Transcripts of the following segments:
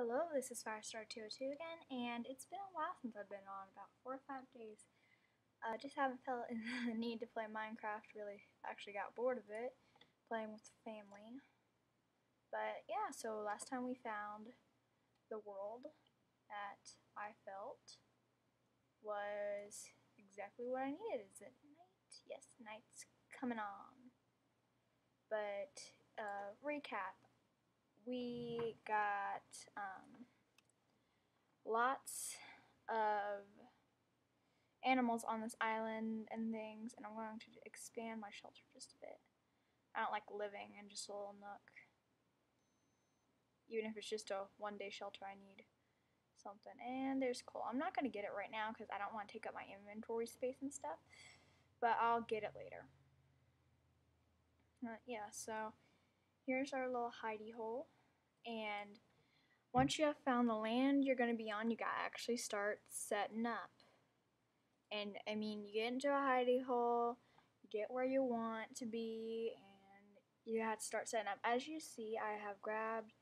Hello, this is Firestar202 again, and it's been a while since I've been on, about 4 or 5 days. Just haven't felt the need to play Minecraft, really actually got bored of it, playing with family. But yeah, so last time we found the world that I felt was exactly what I needed. Is it night? Yes, night's coming on. But, recap. We got, lots of animals on this island and things, and I'm going to expand my shelter just a bit. I don't like living in just a little nook. Even if it's just a one-day shelter, I need something. And there's coal. I'm not going to get it right now because I don't want to take up my inventory space and stuff, but I'll get it later. Yeah, so here's our little hidey hole, and once you have found the land you're going to be on, you gotta actually start setting up. And I mean, you get into a hidey hole, you get where you want to be, and you have to start setting up. As you see, I have grabbed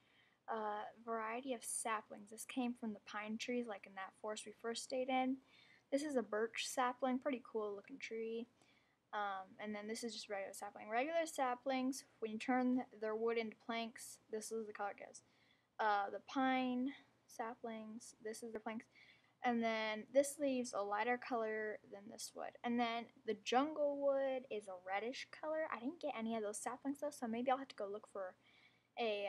a variety of saplings. This came from the pine trees, like in that forest we first stayed in. This is a birch sapling, pretty cool looking tree. And then this is just regular sapling. Regular saplings, when you turn their wood into planks, this is the color it gives. The pine saplings, this is the planks. And then this leaves a lighter color than this wood. And then the jungle wood is a reddish color. I didn't get any of those saplings though, so maybe I'll have to go look for a,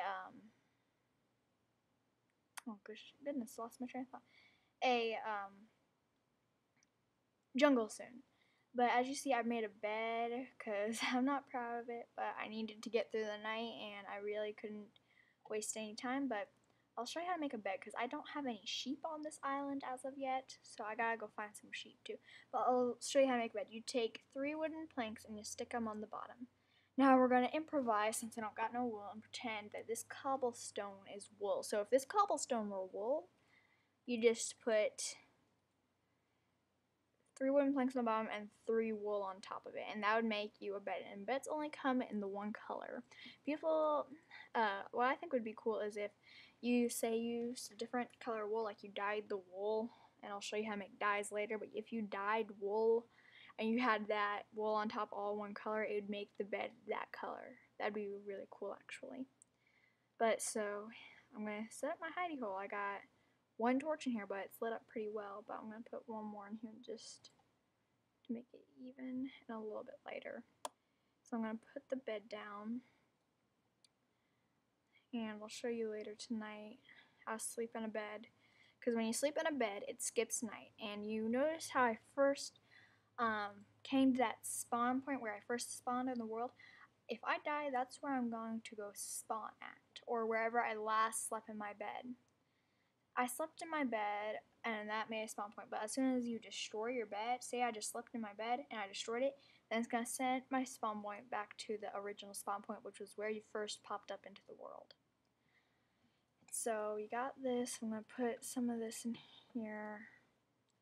oh goodness, lost my train of thought. A, jungle soon. But as you see, I've made a bed because I'm not proud of it, but I needed to get through the night and I really couldn't waste any time. But I'll show you how to make a bed because I don't have any sheep on this island as of yet, so I gotta go find some sheep too. But I'll show you how to make a bed. You take 3 wooden planks and you stick them on the bottom. Now we're gonna improvise, since I don't got no wool, and pretend that this cobblestone is wool. So if this cobblestone were wool, you just put 3 wooden planks on the bottom and 3 wool on top of it, and that would make you a bed. And beds only come in the one color. People, what I think would be cool is if you say you used a different color wool, like you dyed the wool, and I'll show you how to make dyes later, but if you dyed wool and you had that wool on top all one color, it would make the bed that color. That'd be really cool actually. But so, I'm going to set up my hidey hole. I got 1 torch in here, but it's lit up pretty well, but I'm going to put 1 more in here just to make it even and a little bit lighter. So I'm going to put the bed down, and I'll show you later tonight how to sleep in a bed, because when you sleep in a bed it skips night. And you notice how I first came to that spawn point where I first spawned in the world. If I die, that's where I'm going to go spawn at, or wherever I last slept in my bed. I slept in my bed and that made a spawn point, but as soon as you destroy your bed, say I just slept in my bed and I destroyed it, then it's going to send my spawn point back to the original spawn point, which was where you first popped up into the world. So you got this. I'm going to put some of this in here.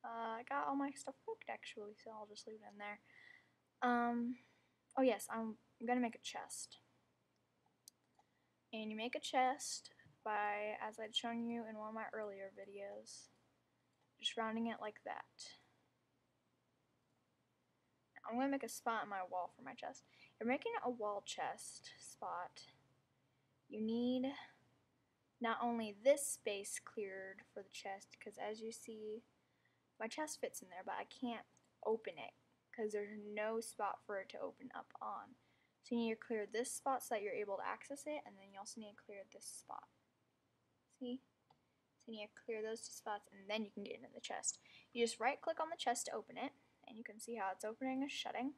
I got all my stuff cooked actually, so I'll just leave it in there. Oh yes, I'm going to make a chest. And you make a chest by, as I'd shown you in one of my earlier videos, just rounding it like that. I'm going to make a spot on my wall for my chest. If you're making a wall chest spot, you need not only this space cleared for the chest, because as you see, my chest fits in there, but I can't open it because there's no spot for it to open up on. So you need to clear this spot so that you're able to access it, and then you also need to clear this spot. See? So you need to clear those 2 spots, and then you can get into the chest. You just right click on the chest to open it, and you can see how it's opening and shutting.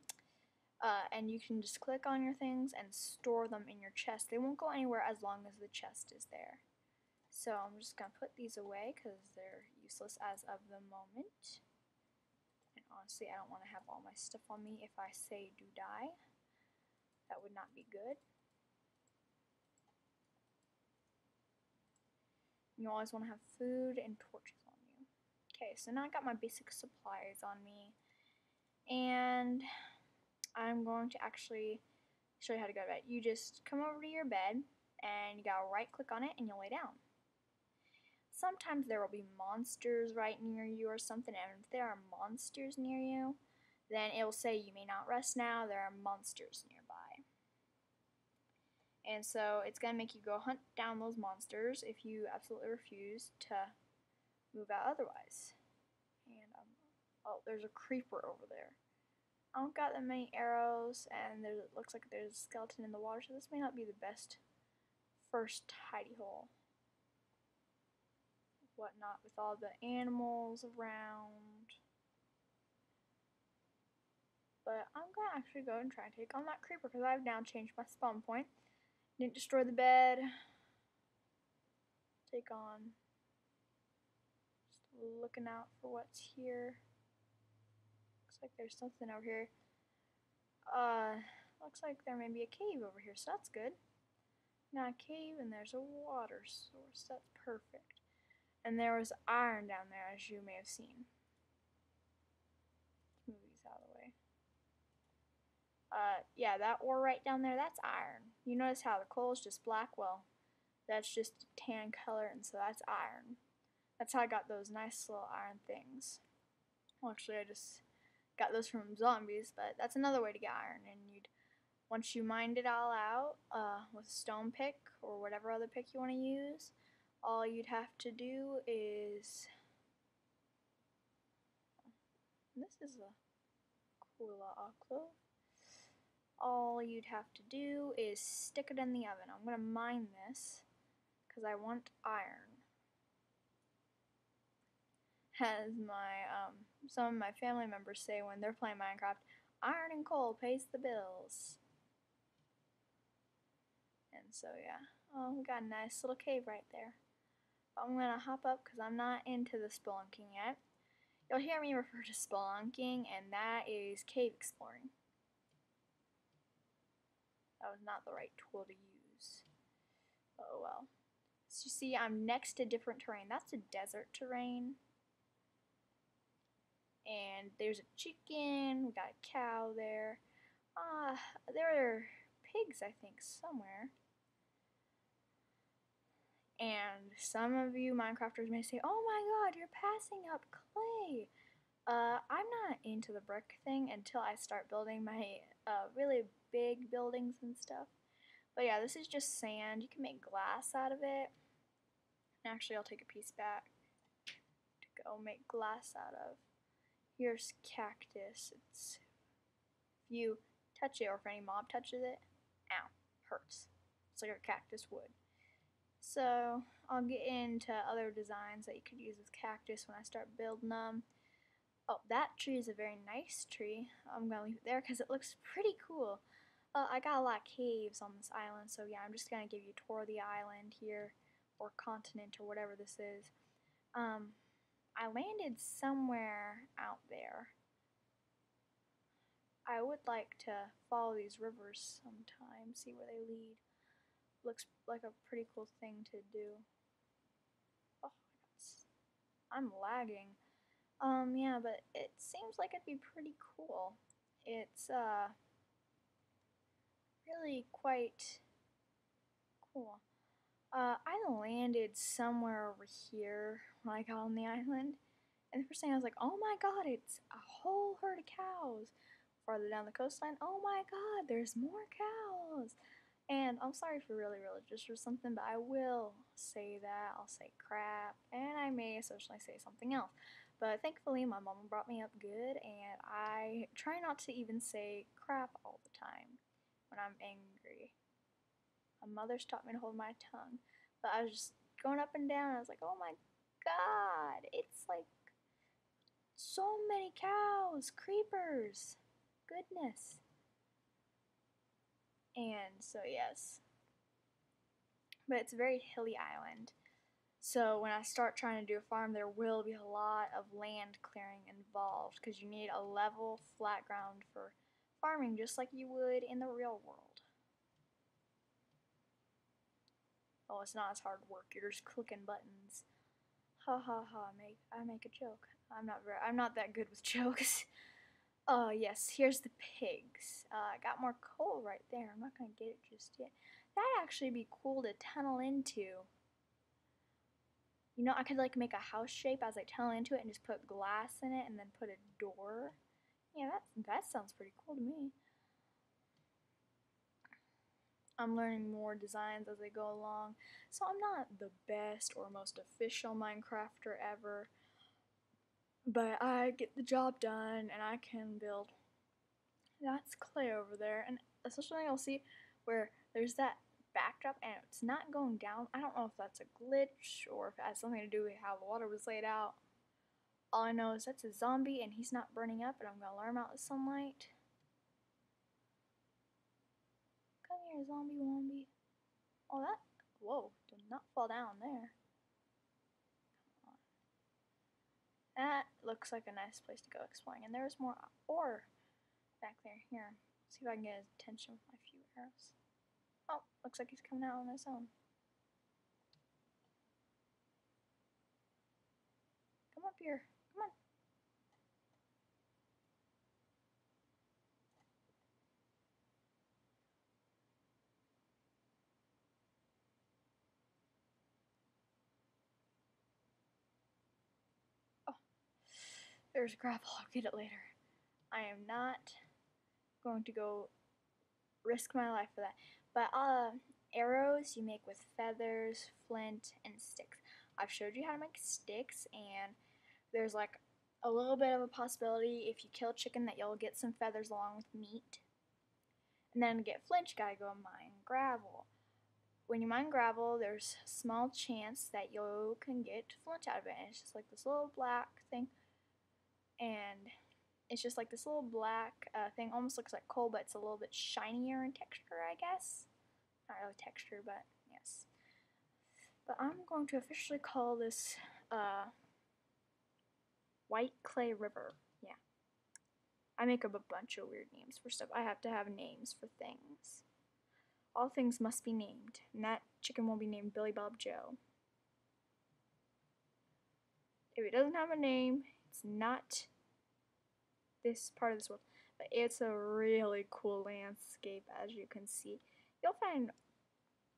And you can just click on your things and store them in your chest. They won't go anywhere as long as the chest is there. So I'm just going to put these away because they're useless as of the moment. And honestly, I don't want to have all my stuff on me if I say do die. That would not be good. You always want to have food and torches on you. Okay, so now I got my basic supplies on me. And I'm going to actually show you how to go to bed. You just come over to your bed and you gotta right click on it and you lay down. sometimes there will be monsters right near you or something, and if there are monsters near you, then it will say you may not rest now, there are monsters nearby. And so it's going to make you go hunt down those monsters if you absolutely refuse to move out otherwise. And oh, there's a creeper over there. I don't got that many arrows, and it looks like there's a skeleton in the water, so this may not be the best first hidey hole. Whatnot with all the animals around. But I'm gonna actually go and try and take on that creeper because I've now changed my spawn point. Didn't destroy the bed. Take on. Just looking out for what's here. Looks like there's something over here. Looks like there may be a cave over here, so that's good. Now a cave and there's a water source. That's perfect. And there was iron down there, as you may have seen. Let's move these out of the way. Yeah, that ore right down there, that's iron. You notice how the coal is just black? Well, that's just a tan color, and so that's iron. That's how I got those nice little iron things. Well, actually, I just got those from zombies, but that's another way to get iron. And once you mined it all out with a stone pick or whatever other pick you want to use, all you'd have to do is, this is a cool little alcove. All you'd have to do is stick it in the oven. I'm going to mine this because I want iron. As some of my family members say when they're playing Minecraft, iron and coal pays the bills. And so yeah, oh, we got a nice little cave right there. I'm going to hop up because I'm not into the spelunking yet. You'll hear me refer to spelunking, and that is cave exploring. That was not the right tool to use. Oh well. So you see, I'm next to different terrain. That's a desert terrain. And there's a chicken. We got a cow there. There are pigs, I think, somewhere. And some of you Minecrafters may say, oh my god, you're passing up clay. I'm not into the brick thing until I start building my really big buildings and stuff. But yeah, this is just sand. You can make glass out of it. Actually, I'll take a piece back to go make glass out of. Here's cactus. If you touch it or if any mob touches it, ow, hurts. It's like a cactus would. So I'll get into other designs that you could use as cactus when I start building them. Oh, that tree is a very nice tree. I'm going to leave it there because it looks pretty cool. I got a lot of caves on this island, so yeah, I'm just going to give you a tour of the island here, or continent, or whatever this is. I landed somewhere out there. I would like to follow these rivers sometime, see where they lead. Looks like a pretty cool thing to do. Oh, I'm lagging. Yeah, but it seems like it'd be pretty cool. It's, really quite cool. I landed somewhere over here when I got on the island, and the first thing I was like, oh my god, it's a whole herd of cows. Farther down the coastline, oh my god, there's more cows. And I'm sorry if you're really religious or something, but I will say that. I'll say crap, and I may occasionally say something else. But thankfully, my mom brought me up good, and I try not to even say crap all the time when I'm angry. My mother's taught me to hold my tongue. But I was just going up and down, and I was like, oh my god, it's like so many cows, creepers, goodness. And so, yes. But it's a very hilly island. So when I start trying to do a farm, there will be a lot of land clearing involved because you need a level, flat ground for farming just like you would in the real world. Oh, it's not as hard work. You're just clicking buttons. Ha ha ha! I make a joke. I'm not that good with jokes. Oh yes, here's the pigs. I got more coal right there. I'm not gonna get it just yet. That'd actually be cool to tunnel into. You know, I could like make a house shape as I tunnel into it and just put glass in it and then put a door. Yeah, that sounds pretty cool to me. I'm learning more designs as I go along, so I'm not the best or most official Minecrafter ever, but I get the job done and I can build. That's clay over there, and especially you'll see where there's that backdrop and it's not going down. I don't know if that's a glitch or if it has something to do with how the water was laid out. All I know is that's a zombie and he's not burning up, and I'm gonna lure him out the sunlight. Come here, zombie wombi. Oh, that. Whoa, did not fall down there. That looks like a nice place to go exploring, and there's more ore back there. Here, see if I can get his attention with my few arrows. Oh, looks like he's coming out on his own. Come up here. Come on. Oh, there's gravel. I'll get it later. I am not going to go risk my life for that. But arrows you make with feathers, flint, and sticks. I've showed you how to make sticks, and there's like a little bit of a possibility if you kill a chicken that you'll get some feathers along with meat. And then to get flint, you gotta go mine gravel. When you mine gravel, there's a small chance that you can get flint out of it. And it's just like this little black thing. And it's just like this little black thing. Almost looks like coal, but it's a little bit shinier in texture, I guess. Not really texture, but yes. But I'm going to officially call this White Clay River. Yeah. I make up a bunch of weird names for stuff. I have to have names for things. All things must be named, and that chicken will be named Billy Bob Joe. If it doesn't have a name, it's not this part of this world. But it's a really cool landscape, as you can see. You'll find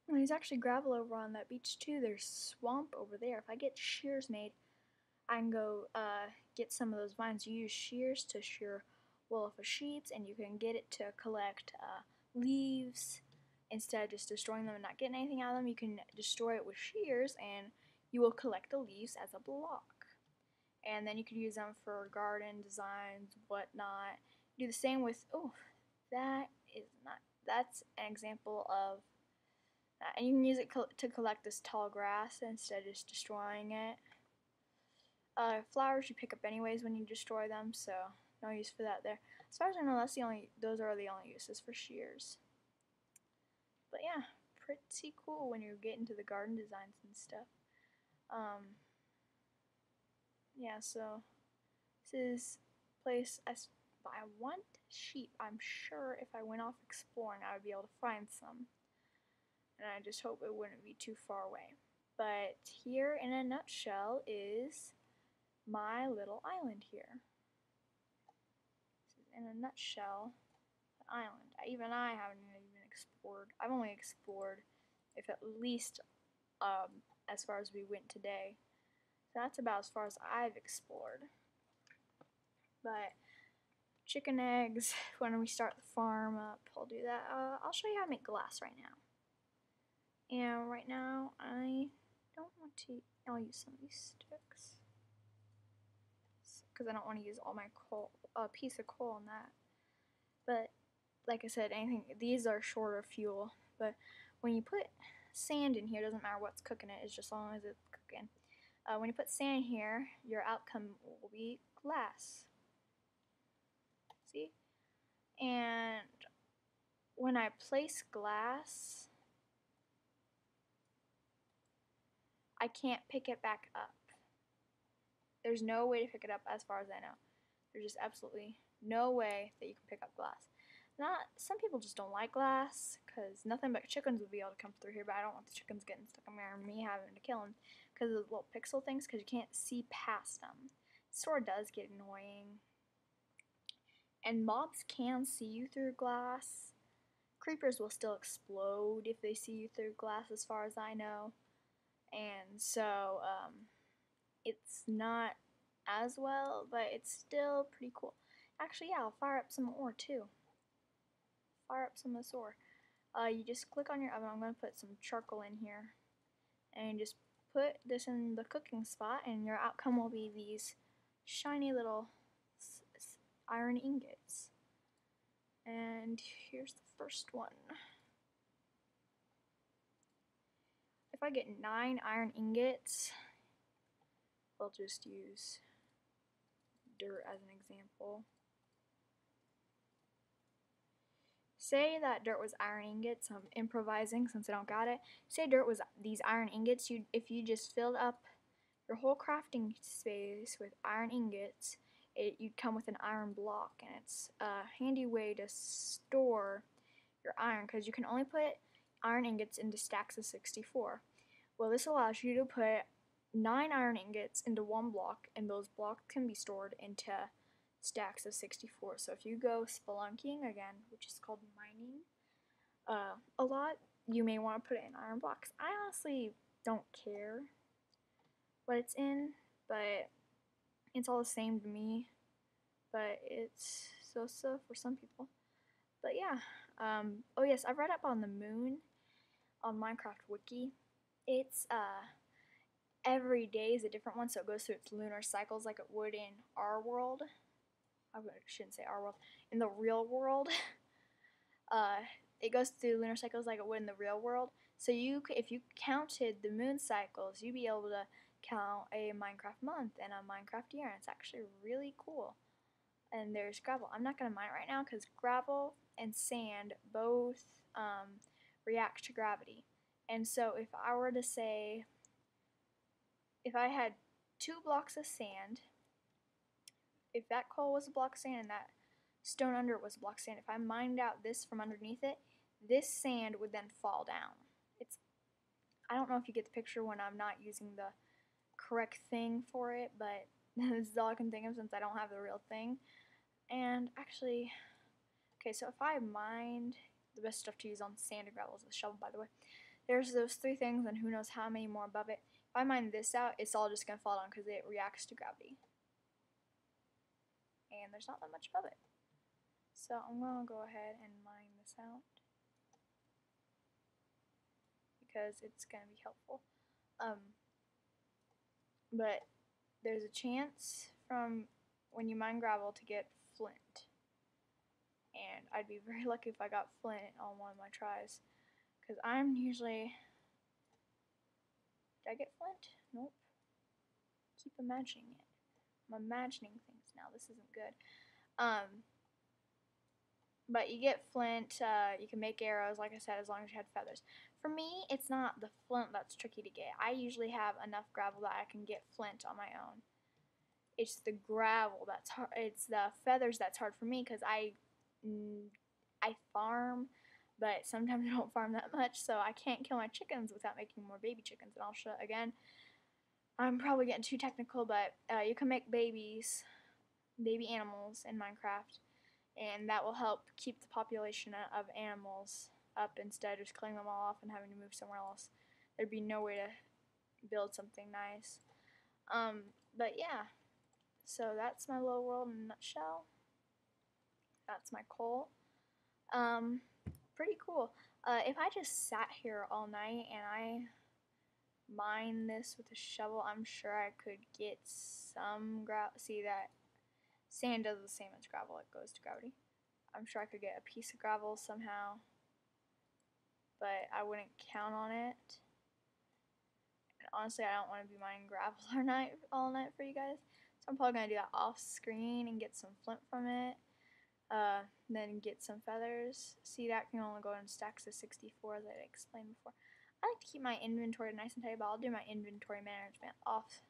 there's actually gravel over on that beach too. There's swamp over there. If I get shears made, I can go get some of those vines. You use shears to shear wool off of sheets, and you can get it to collect leaves. Instead of just destroying them and not getting anything out of them, you can destroy it with shears, and you will collect the leaves as a block. And then you could use them for garden designs, whatnot. Do the same with, oh, that is not, that's an example of that. And you can use it to collect this tall grass instead of just destroying it. Flowers you pick up anyways when you destroy them, so no use for that there. As far as I know, those are the only uses for shears. But yeah, pretty cool when you get into the garden designs and stuff. Yeah, so this is place I want sheep. I'm sure if I went off exploring, I would be able to find some. And I just hope it wouldn't be too far away. But here in a nutshell is my little island here. This is in a nutshell an island. Even I haven't even explored. I've only explored if at least as far as we went today. So that's about as far as I've explored. But chicken eggs, when we start the farm up, I'll do that. I'll show you how to make glass right now. And right now, I don't want to, I'll use some of these sticks. Because I don't want to use all my coal, piece of coal on that. But, like I said, these are shorter fuel. But when you put sand in here, it doesn't matter what's cooking it, it's just as long as it's cooking. When you put sand here, your outcome will be glass. See? And when I place glass, I can't pick it back up. There's no way to pick it up as far as I know. There's just absolutely no way that you can pick up glass. Some people just don't like glass because nothing but chickens would be able to come through here, but I don't want the chickens getting stuck in there and me having to kill them because of the little pixel things, because you can't see past them. It sort of does get annoying. And mobs can see you through glass. Creepers will still explode if they see you through glass as far as I know. and so it's not as well, but it's still pretty cool. Actually, yeah, I'll fire up some ore too. Fire up some of this ore. You just click on your oven. I'm going to put some charcoal in here, and just put this in the cooking spot, and your outcome will be these shiny little iron ingots. And here's the first one. If I get 9 iron ingots, we'll just use dirt as an example. Say that dirt was iron ingots. I'm improvising since I don't got it. Say dirt was these iron ingots. If you just filled up your whole crafting space with iron ingots, you'd come with an iron block, and it's a handy way to store your iron because you can only put iron ingots into stacks of 64. Well, this allows you to put 9 iron ingots into one block, and those blocks can be stored into stacks of 64. So if you go spelunking again, which is called mining, a lot, you may want to put it in iron blocks. I honestly don't care what it's in, but it's all the same to me. But it's so for some people. But yeah, oh yes, I've read up on the moon on Minecraft Wiki. It's every day is a different one, so it goes through its lunar cycles like it would in our world. I shouldn't say our world. In the real world, it goes through lunar cycles like it would in the real world. So if you counted the moon cycles, you'd be able to count a Minecraft month and a Minecraft year, and it's actually really cool. And there's gravel. I'm not going to mine it right now because gravel and sand both react to gravity. And so if I were to say, if I had 2 blocks of sand, if that coal was a block of sand and that stone under it was a block of sand, if I mined out this from underneath it, this sand would then fall down. I don't know if you get the picture when I'm not using the correct thing for it, but this is all I can think of since I don't have the real thing. And actually, okay, so if I mined, the best stuff to use on sand and gravel is the shovel, by the way. There's those 3 things and who knows how many more above it. If I mine this out, it's all just going to fall down because it reacts to gravity. And there's not that much above it. So I'm going to go ahead and mine this out because it's going to be helpful. But there's a chance from when you mine gravel to get flint. And I'd be very lucky if I got flint on one of my tries. Because I'm usually... Did I get flint? Nope. Keep imagining it. I'm imagining things now. This isn't good. But you get flint. You can make arrows, like I said, as long as you had feathers. For me, it's not the flint that's tricky to get. I usually have enough gravel that I can get flint on my own. It's the gravel that's hard. It's the feathers that's hard for me because I farm, but sometimes I don't farm that much, so I can't kill my chickens without making more baby chickens. And I'll show again. I'm probably getting too technical, but you can make baby animals in Minecraft, and that will help keep the population of animals up instead of just killing them all off and having to move somewhere else. There'd be no way to build something nice. But yeah, so that's my little world in a nutshell. That's my coal. Pretty cool. If I just sat here all night and I mine this with a shovel, I'm sure I could get some gravel. See that sand does the same as gravel, it goes to gravity. I'm sure I could get a piece of gravel somehow, but I wouldn't count on it. And honestly, I don't want to be mining gravel all night for you guys, so I'm probably going to do that off screen and get some flint from it. Then get some feathers. See, that can only go in stacks of 64 as I explained before. I like to keep my inventory nice and tight, but I'll do my inventory management off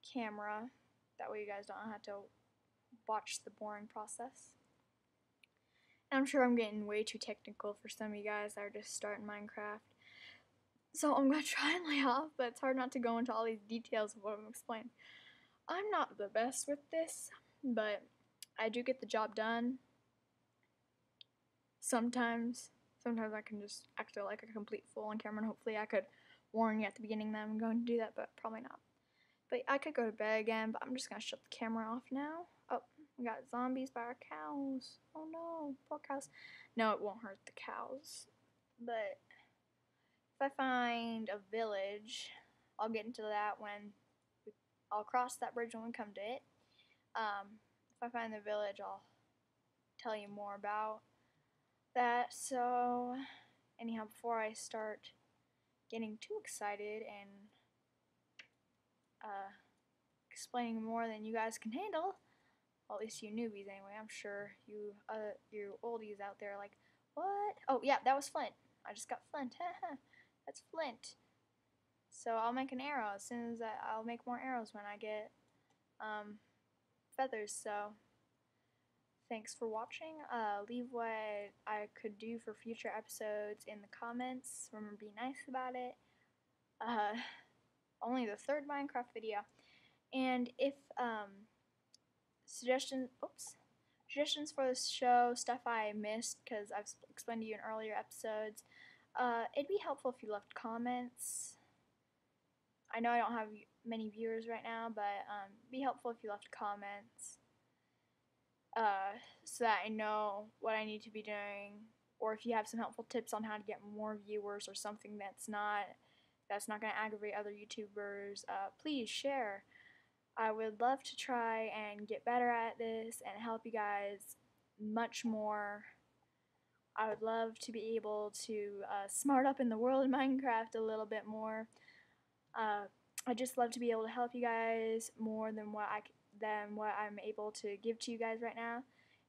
camera. That way you guys don't have to watch the boring process. And I'm sure I'm getting way too technical for some of you guys that are just starting Minecraft. So I'm going to try and lay off, but it's hard not to go into all these details of what I'm explaining. I'm not the best with this, but I do get the job done. Sometimes I can just act like a complete fool on camera, and hopefully I could warn you at the beginning that I'm going to do that, but probably not. But I could go to bed again, but I'm just going to shut the camera off now. Oh, we got zombies by our cows. Oh no, poor cows. No, it won't hurt the cows. But if I find a village, I'll get into that when I'll cross that bridge when we come to it. If I find the village, I'll tell you more about that. So, anyhow, before I start getting too excited and explaining more than you guys can handle, well, at least you newbies anyway. I'm sure you oldies out there are like, what? Oh yeah, that was flint. I just got flint. That's flint. So I'll make an arrow as soon as I'll make more arrows when I get feathers. So thanks for watching. Leave what I could do for future episodes in the comments. Remember, be nice about it. Only the third Minecraft video. And if suggestions for this show, stuff I missed because I've explained to you in earlier episodes, it'd be helpful if you left comments. I know I don't have many viewers right now, but it'd be helpful if you left comments so that I know what I need to be doing, or if you have some helpful tips on how to get more viewers or something that's not going to aggravate other YouTubers, please share. I would love to try and get better at this and help you guys much more. I would love to be able to smart up in the world of Minecraft a little bit more. I just love to be able to help you guys more than what I'm able to give to you guys right now.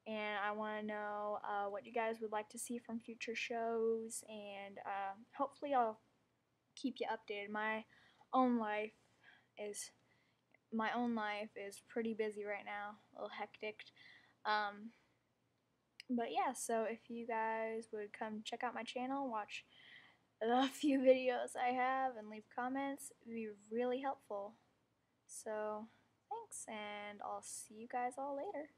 And I want to know what you guys would like to see from future shows, and hopefully I'll keep you updated. My own life is pretty busy right now, a little hectic. But yeah, so if you guys would come check out my channel, watch the few videos I have, and leave comments, it would be really helpful. So thanks, and I'll see you guys all later.